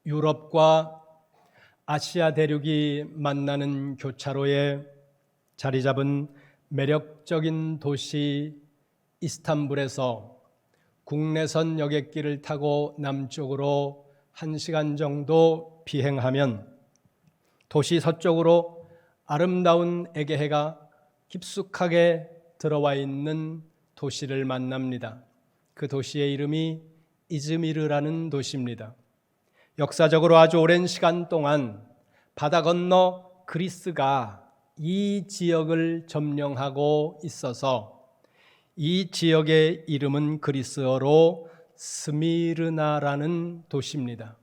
유럽과 아시아 대륙이 만나는 교차로에 자리 잡은 매력적인 도시 이스탄불에서 국내선 여객기를 타고 남쪽으로 1시간 정도 비행하면 도시 서쪽으로 아름다운 에게해가 깊숙하게 들어와 있는 도시를 만납니다. 그 도시의 이름이 이즈미르라는 도시입니다. 역사적으로 아주 오랜 시간 동안 바다 건너 그리스가 이 지역을 점령하고 있어서 이 지역의 이름은 그리스어로 스미르나라는 도시입니다.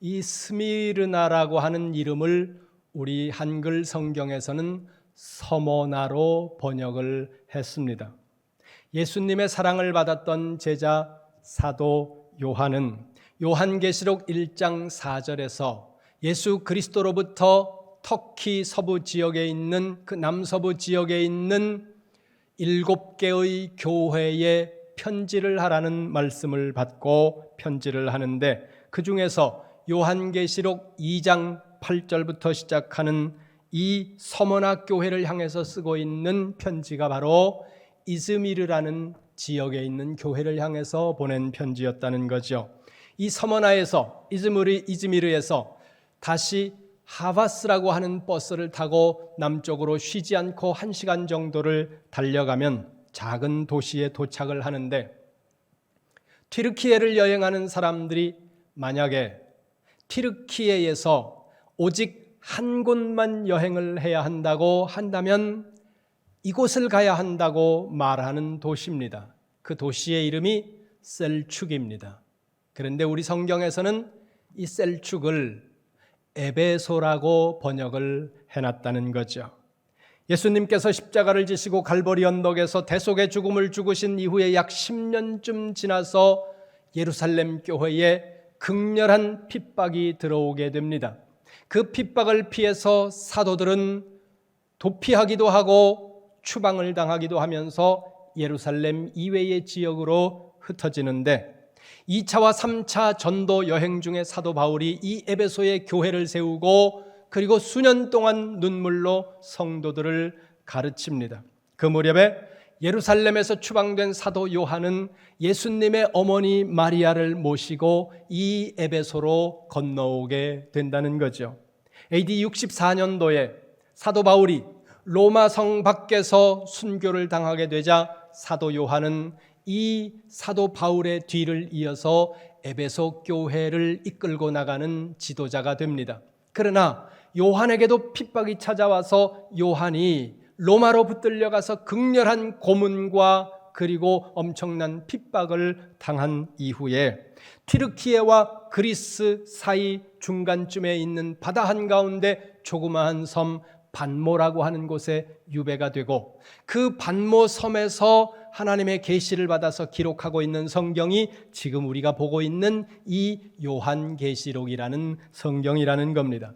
이 스미르나라고 하는 이름을 우리 한글 성경에서는 서머나로 번역을 했습니다. 예수님의 사랑을 받았던 제자 사도 요한은 요한계시록 1장 4절에서 예수 그리스도로부터 터키 서부 지역에 있는 그 남서부 지역에 있는 7개의 교회에 편지를 하라는 말씀을 받고 편지를 하는데, 그 중에서 요한계시록 2장 8절부터 시작하는 이 서머나 교회를 향해서 쓰고 있는 편지가 바로 이즈미르라는 지역에 있는 교회를 향해서 보낸 편지였다는 거죠. 이 서머나에서 이즈미르에서 다시 하바스라고 하는 버스를 타고 남쪽으로 쉬지 않고 1시간 정도를 달려가면 작은 도시에 도착을 하는데, 튀르키예를 여행하는 사람들이 만약에 튀르키예에서 오직 한 곳만 여행을 해야 한다고 한다면 이곳을 가야 한다고 말하는 도시입니다. 그 도시의 이름이 셀축입니다. 그런데 우리 성경에서는 이 셀축을 에베소라고 번역을 해놨다는 거죠. 예수님께서 십자가를 지시고 갈보리 언덕에서 대속의 죽음을 죽으신 이후에 약 10년쯤 지나서 예루살렘 교회에 극렬한 핍박이 들어오게 됩니다. 그 핍박을 피해서 사도들은 도피하기도 하고 추방을 당하기도 하면서 예루살렘 이외의 지역으로 흩어지는데, 2차와 3차 전도 여행 중에 사도 바울이 이 에베소에 교회를 세우고 그리고 수년 동안 눈물로 성도들을 가르칩니다. 그 무렵에 예루살렘에서 추방된 사도 요한은 예수님의 어머니 마리아를 모시고 이 에베소로 건너오게 된다는 거죠. AD 64년도에 사도 바울이 로마 성 밖에서 순교를 당하게 되자 사도 요한은 이 사도 바울의 뒤를 이어서 에베소 교회를 이끌고 나가는 지도자가 됩니다. 그러나 요한에게도 핍박이 찾아와서 요한이 로마로 붙들려가서 극렬한 고문과 그리고 엄청난 핍박을 당한 이후에 튀르키예와 그리스 사이 중간쯤에 있는 바다 한가운데 조그마한 섬 반모라고 하는 곳에 유배가 되고, 그 반모 섬에서 하나님의 계시를 받아서 기록하고 있는 성경이 지금 우리가 보고 있는 이 요한계시록이라는 성경이라는 겁니다.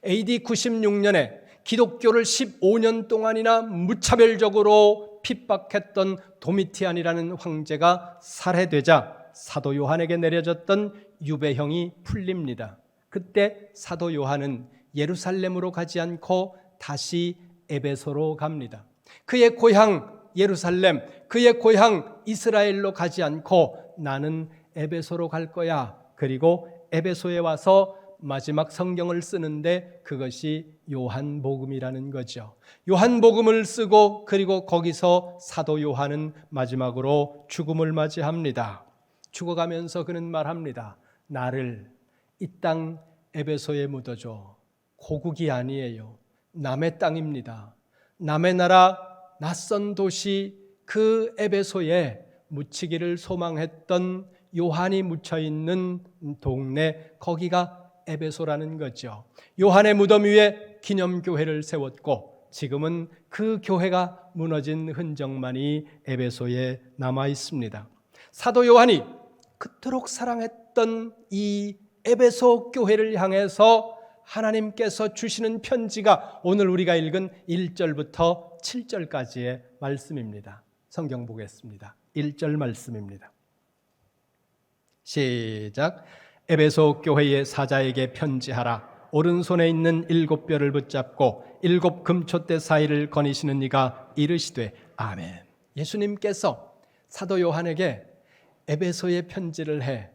AD 96년에 기독교를 15년 동안이나 무차별적으로 핍박했던 도미티안이라는 황제가 살해되자 사도 요한에게 내려졌던 유배형이 풀립니다. 그때 사도 요한은 예루살렘으로 가지 않고 다시 에베소로 갑니다. 그의 고향 예루살렘, 그의 고향 이스라엘로 가지 않고 나는 에베소로 갈 거야. 그리고 에베소에 와서 마지막 성경을 쓰는데 그것이 요한복음이라는 거죠. 요한복음을 쓰고 그리고 거기서 사도 요한은 마지막으로 죽음을 맞이합니다. 죽어가면서 그는 말합니다. 나를 이 땅 에베소에 묻어줘. 고국이 아니에요. 남의 땅입니다. 남의 나라 낯선 도시 그 에베소에 묻히기를 소망했던 요한이 묻혀있는 동네, 거기가 에베소라는 거죠. 요한의 무덤 위에 기념교회를 세웠고 지금은 그 교회가 무너진 흔적만이 에베소에 남아 있습니다. 사도 요한이 그토록 사랑했던 이 에베소 교회를 향해서 하나님께서 주시는 편지가 오늘 우리가 읽은 1절부터 7절까지의 말씀입니다. 성경 보겠습니다. 1절 말씀입니다. 시작. 에베소 교회의 사자에게 편지하라. 오른손에 있는 7뼈를 붙잡고 7 금촛대 사이를 거니시는 이가 이르시되 아멘. 예수님께서 사도 요한에게 에베소에 편지를 해,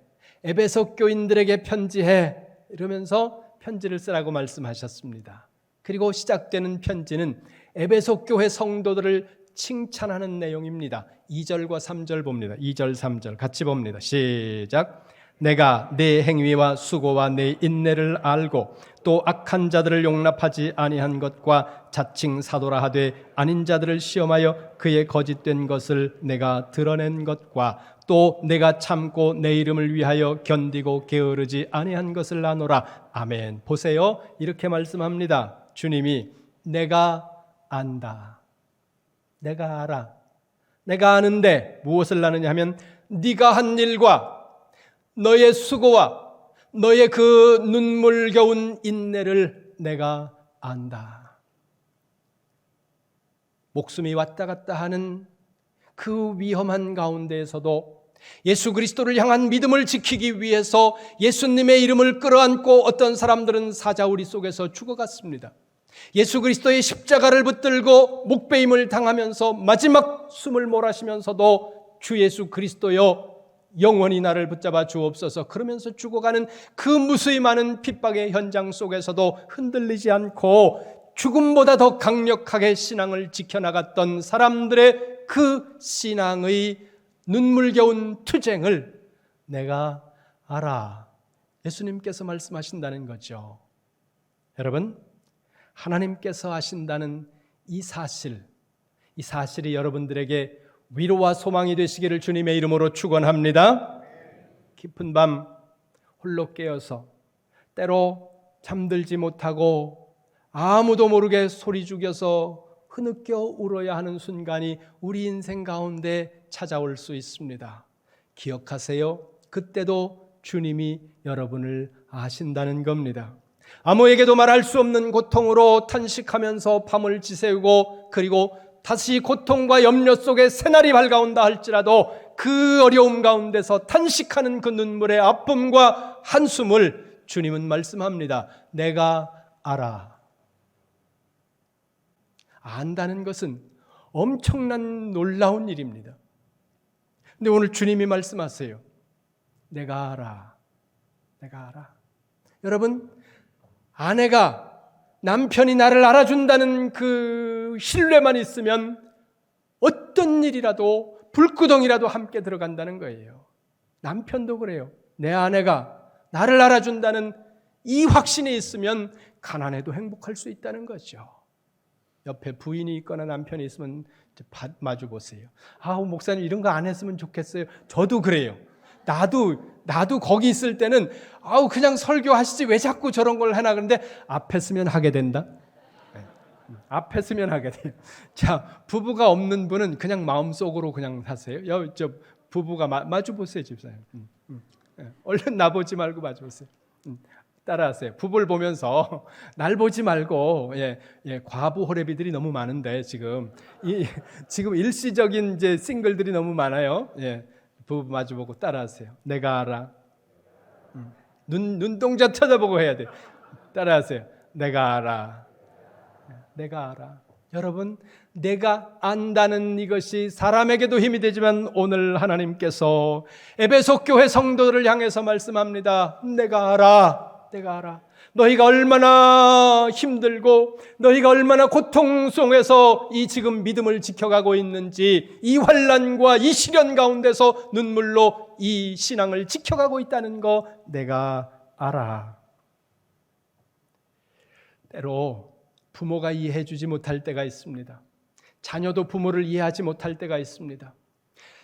에베소 교인들에게 편지해 이러면서 편지를 쓰라고 말씀하셨습니다. 그리고 시작되는 편지는 에베소 교회 성도들을 칭찬하는 내용입니다. 2절과 3절 봅니다. 2절 3절 같이 봅니다. 시작. 내가 내 행위와 수고와 내 인내를 알고 또 악한 자들을 용납하지 아니한 것과 자칭 사도라 하되 아닌 자들을 시험하여 그의 거짓된 것을 내가 드러낸 것과 또 내가 참고 내 이름을 위하여 견디고 게으르지 아니한 것을 아노라. 아멘. 보세요. 이렇게 말씀합니다. 주님이 내가 안다. 내가 알아. 내가 아는데 무엇을 아느냐 하면 네가 한 일과 너의 수고와 너의 그 눈물겨운 인내를 내가 안다. 목숨이 왔다 갔다 하는 그 위험한 가운데에서도 예수 그리스도를 향한 믿음을 지키기 위해서 예수님의 이름을 끌어안고 어떤 사람들은 사자우리 속에서 죽어갔습니다. 예수 그리스도의 십자가를 붙들고 목베임을 당하면서 마지막 숨을 몰아쉬면서도 주 예수 그리스도여 영원히 나를 붙잡아 주옵소서 그러면서 죽어가는 그 무수히 많은 핍박의 현장 속에서도 흔들리지 않고 죽음보다 더 강력하게 신앙을 지켜나갔던 사람들의 그 신앙의 눈물겨운 투쟁을 내가 알아. 예수님께서 말씀하신다는 거죠. 여러분, 하나님께서 하신다는 이 사실이 여러분들에게 위로와 소망이 되시기를 주님의 이름으로 축원합니다. 깊은 밤 홀로 깨어서 때로 잠들지 못하고 아무도 모르게 소리 죽여서 흐느껴 울어야 하는 순간이 우리 인생 가운데 찾아올 수 있습니다. 기억하세요. 그때도 주님이 여러분을 아신다는 겁니다. 아무에게도 말할 수 없는 고통으로 탄식하면서 밤을 지새우고 그리고 다시 고통과 염려 속에 새날이 밝아온다 할지라도 그 어려움 가운데서 탄식하는 그 눈물의 아픔과 한숨을 주님은 말씀합니다. 내가 알아. 안다는 것은 엄청난 놀라운 일입니다. 근데 오늘 주님이 말씀하세요. 내가 알아. 내가 알아. 여러분, 아내가 남편이 나를 알아준다는 그 신뢰만 있으면 어떤 일이라도 불구덩이라도 함께 들어간다는 거예요. 남편도 그래요. 내 아내가 나를 알아준다는 이 확신이 있으면 가난해도 행복할 수 있다는 거죠. 옆에 부인이 있거나 남편이 있으면 마주 보세요. 목사님 이런 거 안 했으면 좋겠어요. 저도 그래요. 나도 거기 있을 때는 그냥 설교하시지 왜 자꾸 저런 걸 하나 그런데 앞에 서면 하게 된다. 앞에 서면 하게 돼요. 자, 부부가 없는 분은 그냥 마음속으로 그냥 하세요. 저 부부가 마주 보세요, 집사님. 얼른 나 보지 말고 마주 보세요. 따라하세요. 부부를 보면서 날 보지 말고 과부 호래비들이 너무 많은데 지금 일시적인 이제 싱글들이 너무 많아요. 부부 마주보고 따라하세요. 내가 알아. 눈동자 쳐다보고 해야 돼. 따라하세요. 내가 알아. 내가 알아. 여러분, 내가 안다는 이것이 사람에게도 힘이 되지만 오늘 하나님께서 에베소 교회 성도들을 향해서 말씀합니다. 내가 알아. 내가 알아. 너희가 얼마나 힘들고 너희가 얼마나 고통 속에서 이 지금 믿음을 지켜가고 있는지 이 환난과 이 시련 가운데서 눈물로 이 신앙을 지켜가고 있다는 거 내가 알아. 때로 부모가 이해해 주지 못할 때가 있습니다. 자녀도 부모를 이해하지 못할 때가 있습니다.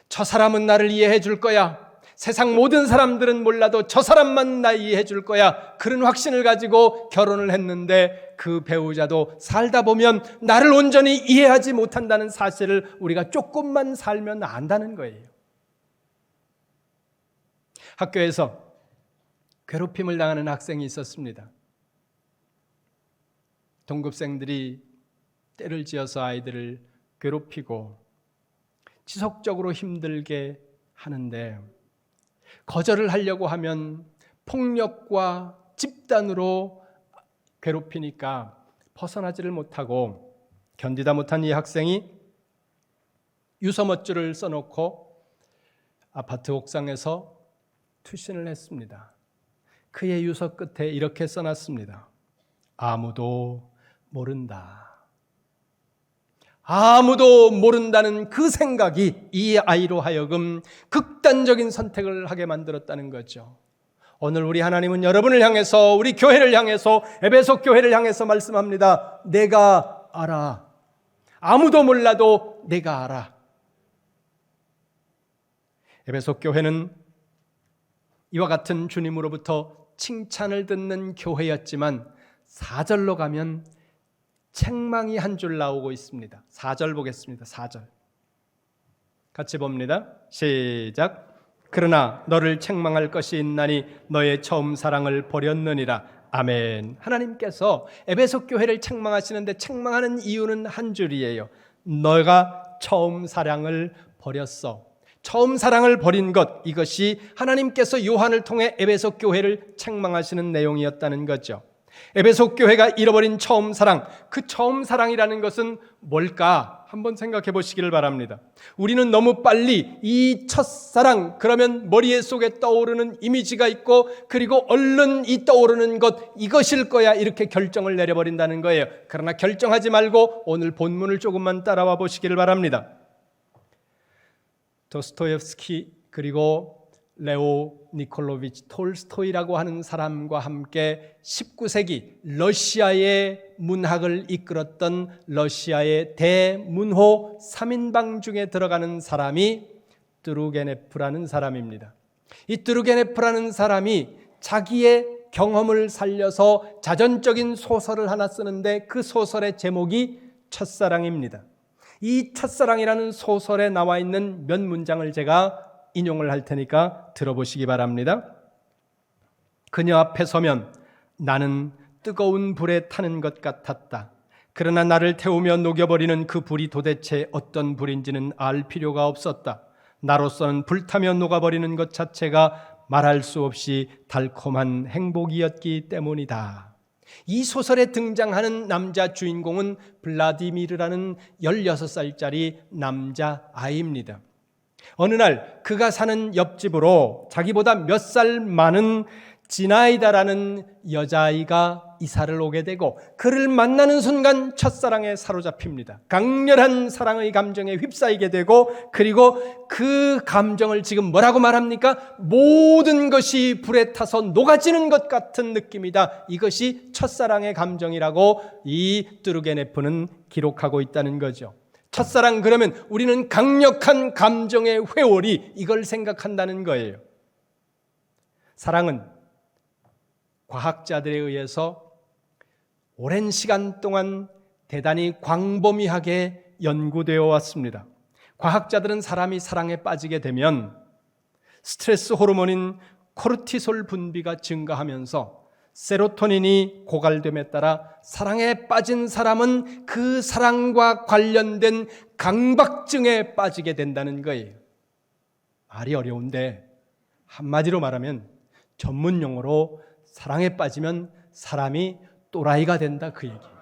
저 사람은 나를 이해해 줄 거야. 세상 모든 사람들은 몰라도 저 사람만 나 이해해 줄 거야. 그런 확신을 가지고 결혼을 했는데 그 배우자도 살다 보면 나를 온전히 이해하지 못한다는 사실을 우리가 조금만 살면 안다는 거예요. 학교에서 괴롭힘을 당하는 학생이 있었습니다. 동급생들이 때를 지어서 아이들을 괴롭히고 지속적으로 힘들게 하는데 거절을 하려고 하면 폭력과 집단으로 괴롭히니까 벗어나지를 못하고 견디다 못한 이 학생이 유서멋줄을 써놓고 아파트 옥상에서 투신을 했습니다. 그의 유서 끝에 이렇게 써놨습니다. 아무도 모른다. 아무도 모른다는 그 생각이 이 아이로 하여금 극단적인 선택을 하게 만들었다는 거죠. 오늘 우리 하나님은 여러분을 향해서, 우리 교회를 향해서, 에베소 교회를 향해서 말씀합니다. 내가 알아. 아무도 몰라도 내가 알아. 에베소 교회는 이와 같은 주님으로부터 칭찬을 듣는 교회였지만 4절로 가면 책망이 한 줄 나오고 있습니다. 4절 보겠습니다. 4절 같이 봅니다. 시작. 그러나 너를 책망할 것이 있나니 너의 처음 사랑을 버렸느니라. 아멘. 하나님께서 에베소 교회를 책망하시는데 책망하는 이유는 한 줄이에요. 너가 처음 사랑을 버렸어. 처음 사랑을 버린 것, 이것이 하나님께서 요한을 통해 에베소 교회를 책망하시는 내용이었다는 거죠. 에베소 교회가 잃어버린 처음 사랑, 그 처음 사랑이라는 것은 뭘까? 한번 생각해 보시기를 바랍니다. 우리는 너무 빨리 이 첫사랑, 그러면 머릿속에 떠오르는 이미지가 있고, 그리고 얼른 이 떠오르는 것, 이것일 거야, 이렇게 결정을 내려버린다는 거예요. 그러나 결정하지 말고 오늘 본문을 조금만 따라와 보시기를 바랍니다. 도스토옙스키 그리고 레오 니콜로비치 톨스토이라고 하는 사람과 함께 19세기 러시아의 문학을 이끌었던 러시아의 대문호 3인방 중에 들어가는 사람이 뚜르게네프라는 사람입니다. 이 뚜르게네프라는 사람이 자기의 경험을 살려서 자전적인 소설을 하나 쓰는데 그 소설의 제목이 첫사랑입니다. 이 첫사랑이라는 소설에 나와 있는 몇 문장을 제가 인용을 할 테니까 들어보시기 바랍니다. 그녀 앞에 서면 나는 뜨거운 불에 타는 것 같았다. 그러나 나를 태우며 녹여버리는 그 불이 도대체 어떤 불인지는 알 필요가 없었다. 나로서는 불타며 녹아버리는 것 자체가 말할 수 없이 달콤한 행복이었기 때문이다. 이 소설에 등장하는 남자 주인공은 블라디미르라는 16살짜리 남자 아이입니다. 어느 날 그가 사는 옆집으로 자기보다 몇 살 많은 지나이다라는 여자아이가 이사를 오게 되고 그를 만나는 순간 첫사랑에 사로잡힙니다. 강렬한 사랑의 감정에 휩싸이게 되고, 그리고 그 감정을 지금 뭐라고 말합니까? 모든 것이 불에 타서 녹아지는 것 같은 느낌이다. 이것이 첫사랑의 감정이라고 이 뚜르게네프는 기록하고 있다는 거죠. 첫사랑, 그러면 우리는 강력한 감정의 회오리, 이걸 생각한다는 거예요. 사랑은 과학자들에 의해서 오랜 시간 동안 대단히 광범위하게 연구되어 왔습니다. 과학자들은 사람이 사랑에 빠지게 되면 스트레스 호르몬인 코르티솔 분비가 증가하면서 세로토닌이 고갈됨에 따라 사랑에 빠진 사람은 그 사랑과 관련된 강박증에 빠지게 된다는 거예요. 말이 어려운데 한마디로 말하면 전문 용어로 사랑에 빠지면 사람이 또라이가 된다, 그 얘기예요.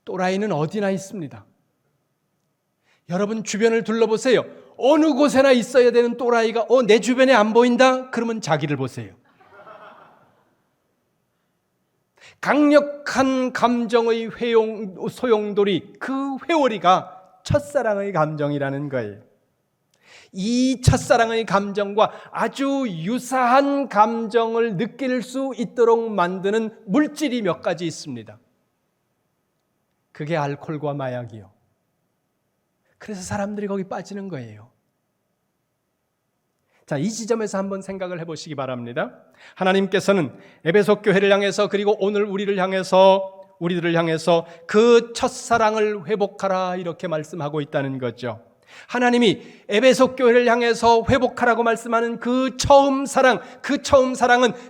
또라이는 어디나 있습니다. 여러분 주변을 둘러보세요. 어느 곳에나 있어야 되는 또라이가 내 주변에 안 보인다? 그러면 자기를 보세요. 강력한 감정의 소용돌이, 그 회오리가 첫사랑의 감정이라는 거예요. 이 첫사랑의 감정과 아주 유사한 감정을 느낄 수 있도록 만드는 물질이 몇 가지 있습니다. 그게 알코올과 마약이요. 그래서 사람들이 거기 빠지는 거예요. 자, 이 지점에서 한번 생각을 해보시기 바랍니다. 하나님께서는 에베소 교회를 향해서, 그리고 오늘 우리들을 향해서 그 첫사랑을 회복하라, 이렇게 말씀하고 있다는 거죠. 하나님이 에베소 교회를 향해서 회복하라고 말씀하는 그 처음 사랑은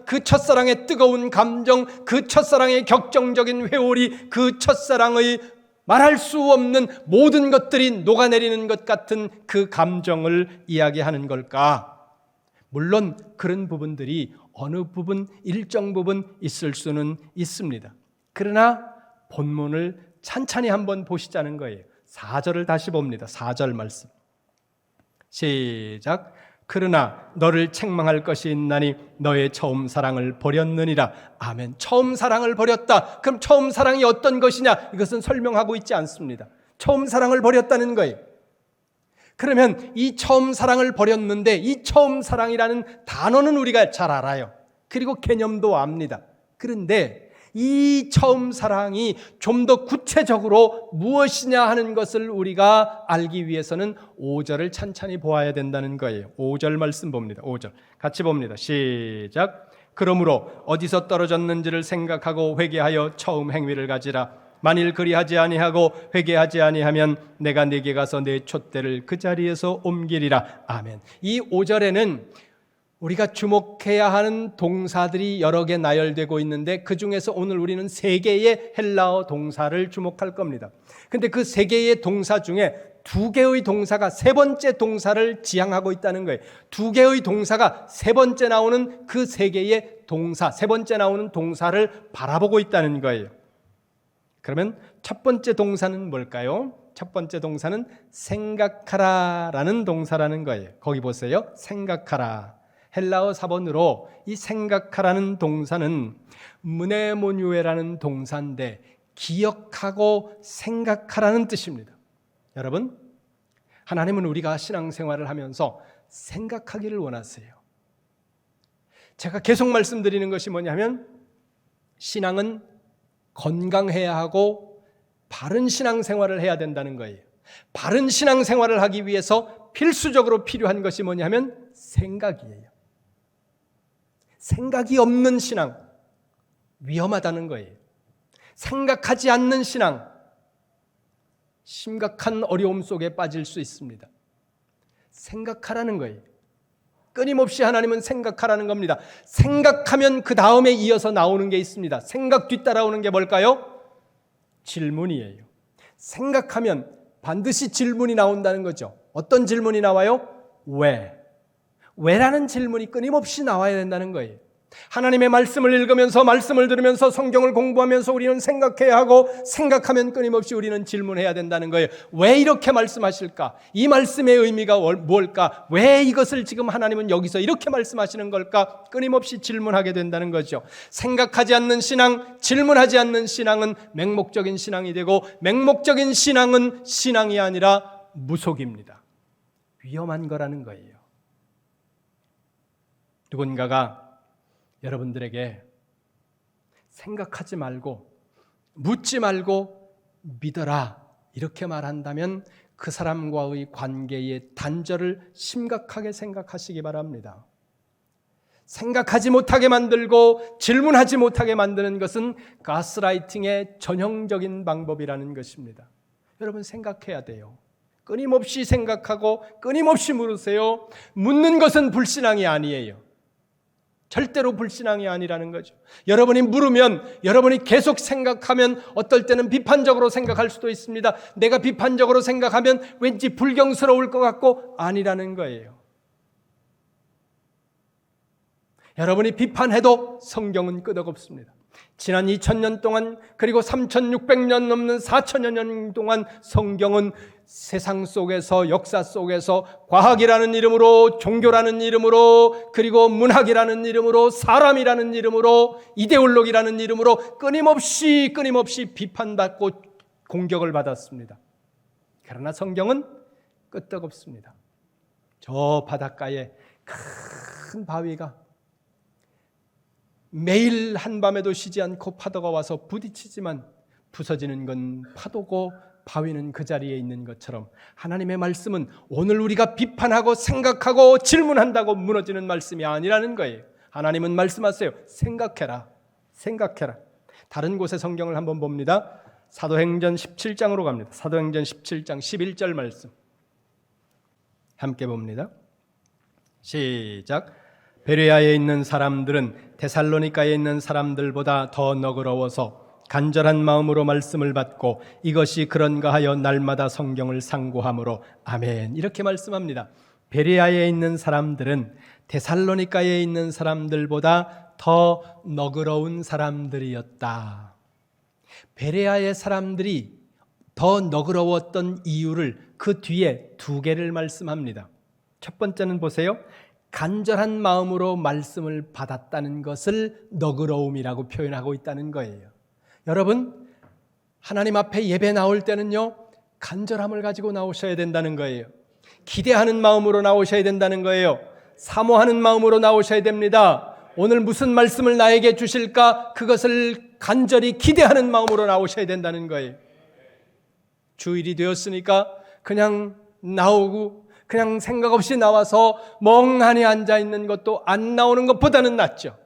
그 첫사랑의 뜨거운 감정, 그 첫사랑의 격정적인 회오리, 그 첫사랑의 말할 수 없는 모든 것들이 녹아내리는 것 같은 그 감정을 이야기하는 걸까? 물론 그런 부분들이 어느 부분, 일정 부분 있을 수는 있습니다. 그러나 본문을 찬찬히 한번 보시자는 거예요. 4절을 다시 봅니다. 4절 말씀. 시작. 그러나 너를 책망할 것이 있나니 너의 처음 사랑을 버렸느니라. 아멘. 처음 사랑을 버렸다. 그럼 처음 사랑이 어떤 것이냐? 이것은 설명하고 있지 않습니다. 처음 사랑을 버렸다는 거예요. 그러면 이 처음 사랑을 버렸는데 이 처음 사랑이라는 단어는 우리가 잘 알아요. 그리고 개념도 압니다. 그런데 이 처음 사랑이 좀 더 구체적으로 무엇이냐 하는 것을 우리가 알기 위해서는 5절을 찬찬히 보아야 된다는 거예요. 5절 말씀 봅니다. 5절 같이 봅니다. 시작. 그러므로 어디서 떨어졌는지를 생각하고 회개하여 처음 행위를 가지라. 만일 그리하지 아니하고 회개하지 아니하면 내가 네게 가서 내 촛대를 그 자리에서 옮기리라. 아멘. 이 5절에는 우리가 주목해야 하는 동사들이 여러 개 나열되고 있는데 그 중에서 오늘 우리는 3개의 헬라어 동사를 주목할 겁니다. 근데 그 3개의 동사 중에 2개의 동사가 3번째 동사를 지향하고 있다는 거예요. 2개의 동사가 3번째 나오는 그 3개의 동사, 3번째 나오는 동사를 바라보고 있다는 거예요. 그러면 첫 번째 동사는 뭘까요? 첫 번째 동사는 생각하라라는 동사라는 거예요. 거기 보세요. 생각하라. 헬라어 사본으로 이 생각하라는 동사는 무네모뉴에라는 동사인데 기억하고 생각하라는 뜻입니다. 여러분, 하나님은 우리가 신앙생활을 하면서 생각하기를 원하세요. 제가 계속 말씀드리는 것이 뭐냐면 신앙은 건강해야 하고 바른 신앙생활을 해야 된다는 거예요. 바른 신앙생활을 하기 위해서 필수적으로 필요한 것이 뭐냐면 생각이에요. 생각이 없는 신앙, 위험하다는 거예요. 생각하지 않는 신앙, 심각한 어려움 속에 빠질 수 있습니다. 생각하라는 거예요. 끊임없이 하나님은 생각하라는 겁니다. 생각하면 그 다음에 이어서 나오는 게 있습니다. 생각 뒤따라오는 게 뭘까요? 질문이에요. 생각하면 반드시 질문이 나온다는 거죠. 어떤 질문이 나와요? 왜? 왜라는 질문이 끊임없이 나와야 된다는 거예요. 하나님의 말씀을 읽으면서 말씀을 들으면서 성경을 공부하면서 우리는 생각해야 하고 생각하면 끊임없이 우리는 질문해야 된다는 거예요. 왜 이렇게 말씀하실까? 이 말씀의 의미가 뭘까? 왜 이것을 지금 하나님은 여기서 이렇게 말씀하시는 걸까? 끊임없이 질문하게 된다는 거죠. 생각하지 않는 신앙, 질문하지 않는 신앙은 맹목적인 신앙이 되고 맹목적인 신앙은 신앙이 아니라 무속입니다. 위험한 거라는 거예요. 누군가가 여러분들에게 생각하지 말고 묻지 말고 믿어라 이렇게 말한다면 그 사람과의 관계의 단절을 심각하게 생각하시기 바랍니다. 생각하지 못하게 만들고 질문하지 못하게 만드는 것은 가스라이팅의 전형적인 방법이라는 것입니다. 여러분 생각해야 돼요. 끊임없이 생각하고 끊임없이 물으세요. 묻는 것은 불신앙이 아니에요. 절대로 불신앙이 아니라는 거죠. 여러분이 물으면, 여러분이 계속 생각하면 어떨 때는 비판적으로 생각할 수도 있습니다. 내가 비판적으로 생각하면 왠지 불경스러울 것 같고 아니라는 거예요. 여러분이 비판해도 성경은 끄덕없습니다. 지난 2000년 동안 그리고 3600년 넘는 4000여 년 동안 성경은 세상 속에서 역사 속에서 과학이라는 이름으로 종교라는 이름으로 그리고 문학이라는 이름으로 사람이라는 이름으로 이데올로기라는 이름으로 끊임없이 비판받고 공격을 받았습니다. 그러나 성경은 끄떡없습니다. 저 바닷가에 큰 바위가 매일 한밤에도 쉬지 않고 파도가 와서 부딪히지만 부서지는 건 파도고 바위는 그 자리에 있는 것처럼 하나님의 말씀은 오늘 우리가 비판하고 생각하고 질문한다고 무너지는 말씀이 아니라는 거예요. 하나님은 말씀하세요. 생각해라. 다른 곳의 성경을 한번 봅니다. 사도행전 17장으로 갑니다. 사도행전 17장 11절 말씀 함께 봅니다. 시작. 베레아에 있는 사람들은 데살로니가에 있는 사람들보다 더 너그러워서 간절한 마음으로 말씀을 받고 이것이 그런가 하여 날마다 성경을 상고함으로 아멘. 이렇게 말씀합니다. 베레아에 있는 사람들은 데살로니가에 있는 사람들보다 더 너그러운 사람들이었다. 베레아의 사람들이 더 너그러웠던 이유를 그 뒤에 두 개를 말씀합니다. 첫 번째는 보세요. 간절한 마음으로 말씀을 받았다는 것을 너그러움이라고 표현하고 있다는 거예요. 여러분, 하나님 앞에 예배 나올 때는요, 간절함을 가지고 나오셔야 된다는 거예요. 기대하는 마음으로 나오셔야 된다는 거예요. 사모하는 마음으로 나오셔야 됩니다. 오늘 무슨 말씀을 나에게 주실까? 그것을 간절히 기대하는 마음으로 나오셔야 된다는 거예요. 주일이 되었으니까 그냥 나오고 그냥 생각 없이 나와서 멍하니 앉아있는 것도 안 나오는 것보다는 낫죠.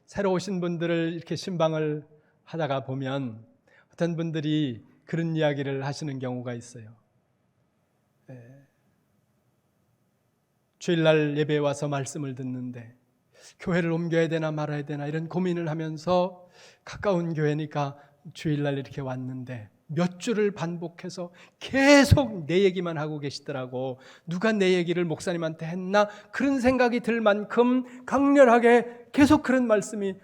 새로 오신 분들을 이렇게 신방을 하다가 보면 어떤 분들이 그런 이야기를 하시는 경우가 있어요. 주일날 예배에 와서 말씀을 듣는데 교회를 옮겨야 되나 말아야 되나 이런 고민을 하면서 가까운 교회니까 주일날 이렇게 왔는데 몇 주를 반복해서 계속 내 얘기만 하고 계시더라고. 누가 내 얘기를 목사님한테 했나? 그런 생각이 들 만큼 강렬하게 계속 그런 말씀이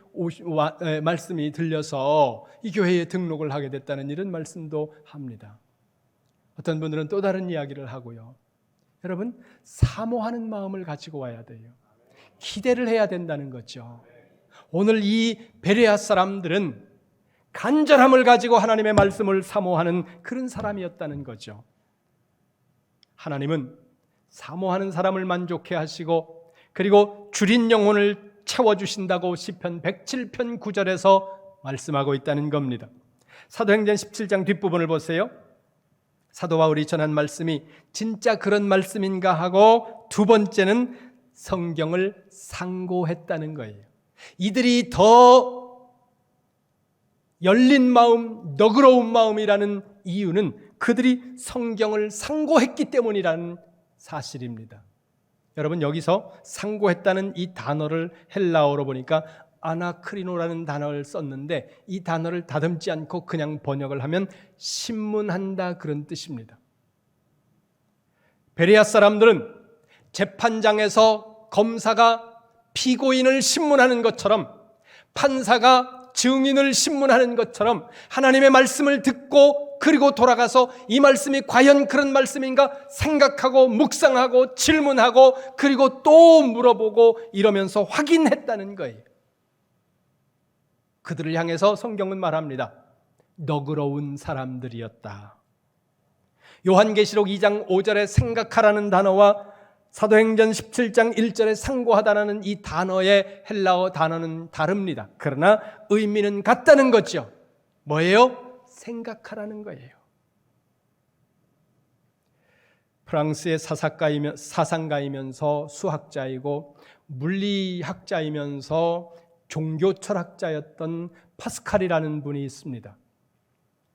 들려서 이 교회에 등록을 하게 됐다는 이런 말씀도 합니다. 어떤 분들은 또 다른 이야기를 하고요. 여러분, 사모하는 마음을 가지고 와야 돼요. 기대를 해야 된다는 거죠. 오늘 이 베레아 사람들은 간절함을 가지고 하나님의 말씀을 사모하는 그런 사람이었다는 거죠. 하나님은 사모하는 사람을 만족해 하시고 그리고 줄인 영혼을 채워주신다고 시편 107편 9절에서 말씀하고 있다는 겁니다. 사도행전 17장 뒷부분을 보세요. 사도 바울이 전한 말씀이 진짜 그런 말씀인가 하고 두 번째는 성경을 상고했다는 거예요. 이들이 더 열린 마음, 너그러운 마음이라는 이유는 그들이 성경을 상고했기 때문이라는 사실입니다. 여러분, 여기서 상고했다는 이 단어를 헬라어로 보니까 아나크리노라는 단어를 썼는데 이 단어를 다듬지 않고 그냥 번역을 하면 신문한다 그런 뜻입니다. 베레아 사람들은 재판장에서 검사가 피고인을 신문하는 것처럼 판사가 증인을 신문하는 것처럼 하나님의 말씀을 듣고 그리고 돌아가서 이 말씀이 과연 그런 말씀인가 생각하고 묵상하고 질문하고 그리고 또 물어보고 이러면서 확인했다는 거예요. 그들을 향해서 성경은 말합니다. 너그러운 사람들이었다. 요한계시록 2장 5절에 생각하라는 단어와 사도행전 17장 1절에 상고하다라는 이 단어의 헬라어 단어는 다릅니다. 그러나 의미는 같다는 거죠. 뭐예요? 생각하라는 거예요. 프랑스의 사상가이면서 수학자이고 물리학자이면서 종교철학자였던 파스칼이라는 분이 있습니다.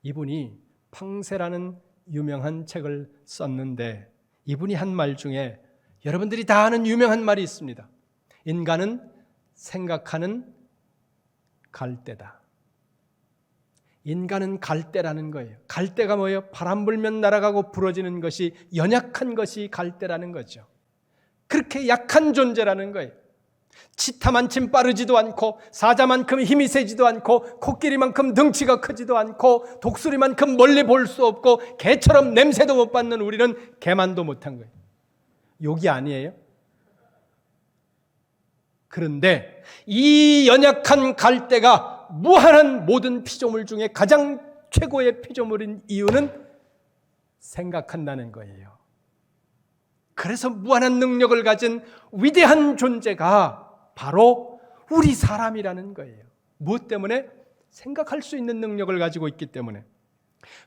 이분이 팡세라는 유명한 책을 썼는데 이분이 한 말 중에 여러분들이 다 아는 유명한 말이 있습니다. 인간은 생각하는 갈대다. 인간은 갈대라는 거예요. 갈대가 뭐예요? 바람 불면 날아가고 부러지는 것이 연약한 것이 갈대라는 거죠. 그렇게 약한 존재라는 거예요. 치타만큼 빠르지도 않고 사자만큼 힘이 세지도 않고 코끼리만큼 덩치가 크지도 않고 독수리만큼 멀리 볼 수 없고 개처럼 냄새도 못 맡는 우리는 개만도 못한 거예요. 욕이 아니에요. 그런데 이 연약한 갈대가 무한한 모든 피조물 중에 가장 최고의 피조물인 이유는 생각한다는 거예요. 그래서 무한한 능력을 가진 위대한 존재가 바로 우리 사람이라는 거예요. 무엇 때문에? 생각할 수 있는 능력을 가지고 있기 때문에.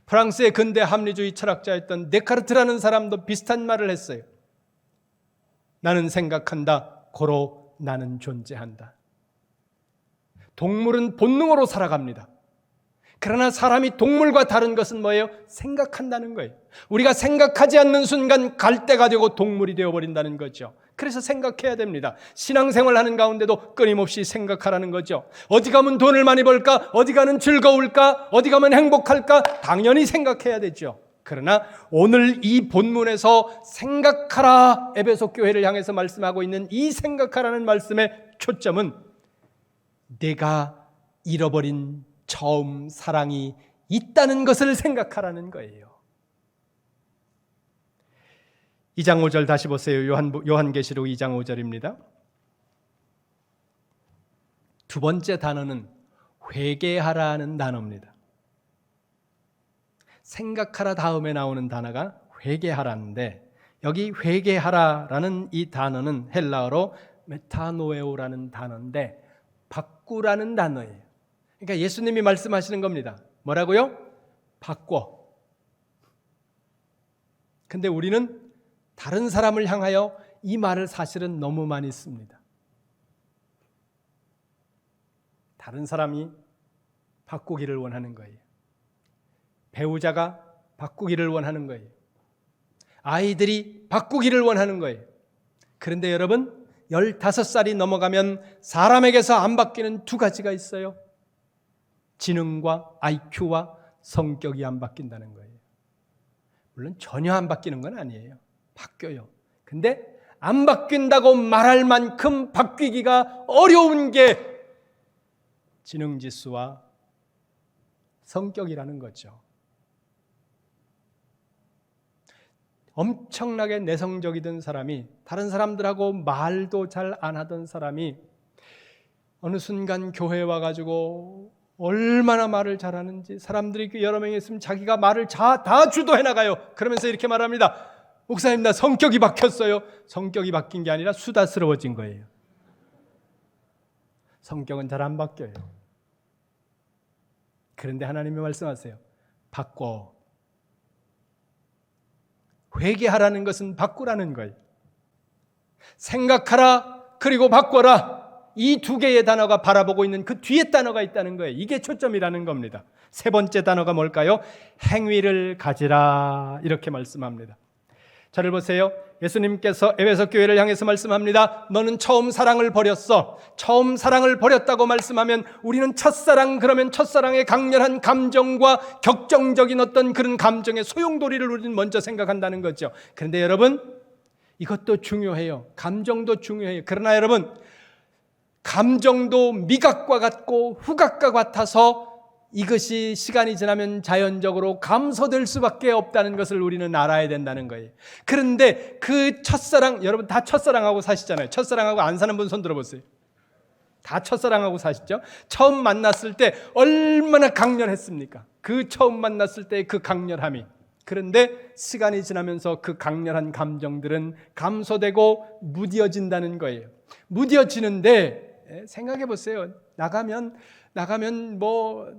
프랑스의 근대 합리주의 철학자였던 데카르트라는 사람도 비슷한 말을 했어요. 나는 생각한다. 고로 나는 존재한다. 동물은 본능으로 살아갑니다. 그러나 사람이 동물과 다른 것은 뭐예요? 생각한다는 거예요. 우리가 생각하지 않는 순간 갈대가 되고 동물이 되어버린다는 거죠. 그래서 생각해야 됩니다. 신앙생활 하는 가운데도 끊임없이 생각하라는 거죠. 어디 가면 돈을 많이 벌까? 어디 가면 즐거울까? 어디 가면 행복할까? 당연히 생각해야 되죠. 그러나 오늘 이 본문에서 생각하라, 에베소 교회를 향해서 말씀하고 있는 이 생각하라는 말씀의 초점은 내가 잃어버린 처음 사랑이 있다는 것을 생각하라는 거예요. 2장 5절 다시 보세요. 요한계시록 2장 5절입니다. 두 번째 단어는 회개하라는 단어입니다. 생각하라 다음에 나오는 단어가 회개하라인데, 여기 회개하라라는 이 단어는 헬라어로 메타노에오라는 단어인데 바꾸라는 단어예요. 그러니까 예수님이 말씀하시는 겁니다. 뭐라고요? 바꿔. 근데 우리는 다른 사람을 향하여 이 말을 사실은 너무 많이 씁니다. 다른 사람이 바꾸기를 원하는 거예요. 배우자가 바꾸기를 원하는 거예요. 아이들이 바꾸기를 원하는 거예요. 그런데 여러분, 15살이 넘어가면 사람에게서 안 바뀌는 두 가지가 있어요. 지능과 IQ와 성격이 안 바뀐다는 거예요. 물론 전혀 안 바뀌는 건 아니에요. 바뀌어요. 근데 안 바뀐다고 말할 만큼 바뀌기가 어려운 게 지능지수와 성격이라는 거죠. 엄청나게 내성적이던 사람이, 다른 사람들하고 말도 잘 안 하던 사람이 어느 순간 교회에 와가지고 얼마나 말을 잘하는지, 사람들이 여러 명이 있으면 자기가 말을 다 주도해 나가요. 그러면서 이렇게 말합니다. 목사님, 나 성격이 바뀌었어요. 성격이 바뀐 게 아니라 수다스러워진 거예요. 성격은 잘 안 바뀌어요. 그런데 하나님이 말씀하세요. 바꿔. 회개하라는 것은 바꾸라는 거예요. 생각하라, 그리고 바꿔라. 이 두 개의 단어가 바라보고 있는 그 뒤에 단어가 있다는 거예요. 이게 초점이라는 겁니다. 세 번째 단어가 뭘까요? 행위를 가지라, 이렇게 말씀합니다. 저를 보세요. 예수님께서 에베소 교회를 향해서 말씀합니다. 너는 처음 사랑을 버렸어. 처음 사랑을 버렸다고 말씀하면 우리는 첫사랑, 그러면 첫사랑의 강렬한 감정과 격정적인 어떤 그런 감정의 소용돌이를 우리는 먼저 생각한다는 거죠. 그런데 여러분, 이것도 중요해요. 감정도 중요해요. 그러나 여러분, 감정도 미각과 같고 후각과 같아서 이것이 시간이 지나면 자연적으로 감소될 수밖에 없다는 것을 우리는 알아야 된다는 거예요. 그런데 그 첫사랑, 여러분 다 첫사랑하고 사시잖아요. 첫사랑하고 안 사는 분 손 들어보세요. 다 첫사랑하고 사시죠? 처음 만났을 때 얼마나 강렬했습니까? 그 처음 만났을 때 그 강렬함이. 그런데 시간이 지나면서 그 강렬한 감정들은 감소되고 무뎌진다는 거예요. 무뎌지는데 생각해 보세요. 나가면 뭐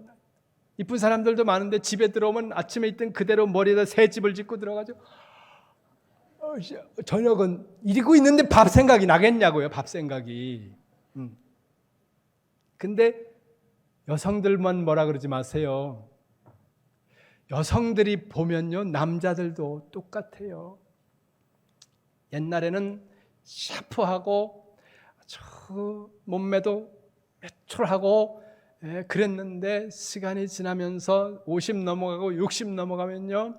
이쁜 사람들도 많은데 집에 들어오면 아침에 있던 그대로 머리에다 새집을 짓고 들어가죠. 저녁은 이러고 있는데 밥 생각이 나겠냐고요. 밥 생각이. 근데 여성들만 뭐라 그러지 마세요. 여성들이 보면요, 남자들도 똑같아요. 옛날에는 샤프하고 몸매도 매출하고 그랬는데 시간이 지나면서 50 넘어가고 60 넘어가면요,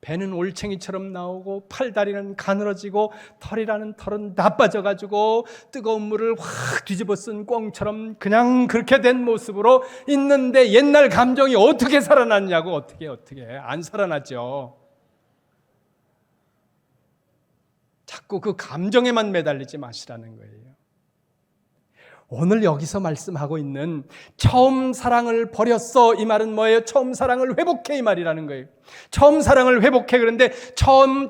배는 올챙이처럼 나오고 팔다리는 가늘어지고 털이라는 털은 나빠져가지고 뜨거운 물을 확 뒤집어 쓴 꽁처럼 그냥 그렇게 된 모습으로 있는데, 옛날 감정이 어떻게 살아났냐고. 어떻게 안 살아났죠. 자꾸 그 감정에만 매달리지 마시라는 거예요. 오늘 여기서 말씀하고 있는 처음 사랑을 버렸어, 이 말은 뭐예요? 처음 사랑을 회복해, 이 말이라는 거예요. 처음 사랑을 회복해. 그런데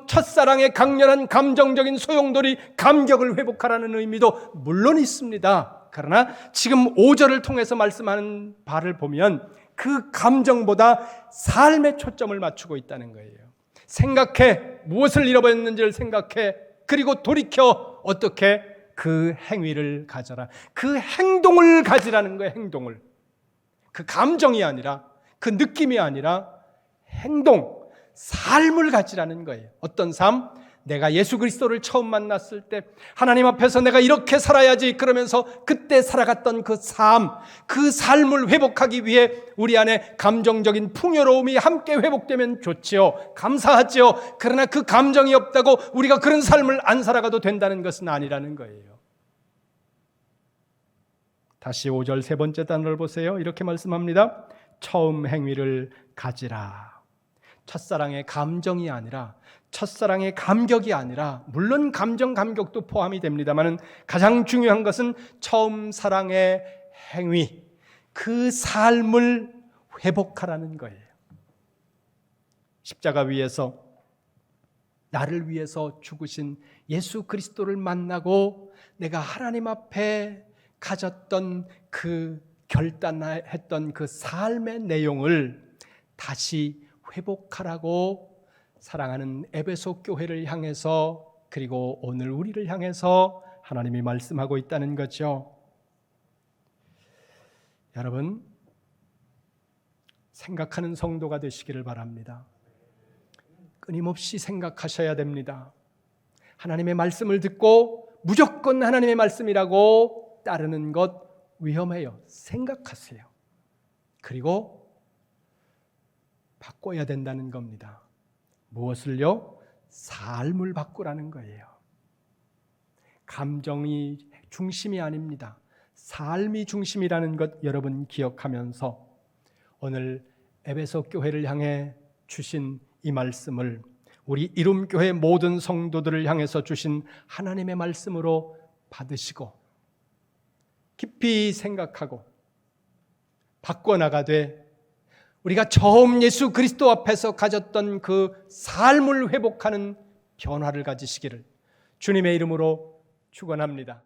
첫사랑의 강렬한 감정적인 소용돌이, 감격을 회복하라는 의미도 물론 있습니다. 그러나 지금 5절을 통해서 말씀하는 바를 보면 그 감정보다 삶에 초점을 맞추고 있다는 거예요. 생각해, 무엇을 잃어버렸는지를 생각해, 그리고 돌이켜 어떻게 그 행위를 가져라. 그 행동을 가지라는 거예요. 행동을. 그 감정이 아니라, 그 느낌이 아니라 행동, 삶을 가지라는 거예요. 어떤 삶? 내가 예수 그리스도를 처음 만났을 때 하나님 앞에서 내가 이렇게 살아야지 그러면서 그때 살아갔던 그 삶을 회복하기 위해 우리 안에 감정적인 풍요로움이 함께 회복되면 좋지요. 감사하지요. 그러나 그 감정이 없다고 우리가 그런 삶을 안 살아가도 된다는 것은 아니라는 거예요. 다시 5절 세 번째 단어를 보세요. 이렇게 말씀합니다. 처음 행위를 가지라. 첫사랑의 감정이 아니라, 첫사랑의 감격이 아니라, 물론 감정 감격도 포함이 됩니다만 가장 중요한 것은 처음 사랑의 행위, 그 삶을 회복하라는 거예요. 십자가 위에서 나를 위해서 죽으신 예수 그리스도를 만나고 내가 하나님 앞에 가졌던 그 결단했던 그 삶의 내용을 다시 회복하라고 사랑하는 에베소 교회를 향해서, 그리고 오늘 우리를 향해서 하나님이 말씀하고 있다는 거죠. 여러분, 생각하는 성도가 되시기를 바랍니다. 끊임없이 생각하셔야 됩니다. 하나님의 말씀을 듣고 무조건 하나님의 말씀이라고 따르는 것 위험해요. 생각하세요. 그리고 바꿔야 된다는 겁니다. 무엇을요? 삶을 바꾸라는 거예요. 감정이 중심이 아닙니다. 삶이 중심이라는 것 여러분 기억하면서 오늘 에베소 교회를 향해 주신 이 말씀을 우리 이룸교회 모든 성도들을 향해서 주신 하나님의 말씀으로 받으시고 깊이 생각하고 바꿔나가되 우리가 처음 예수 그리스도 앞에서 가졌던 그 삶을 회복하는 변화를 가지시기를 주님의 이름으로 축원합니다.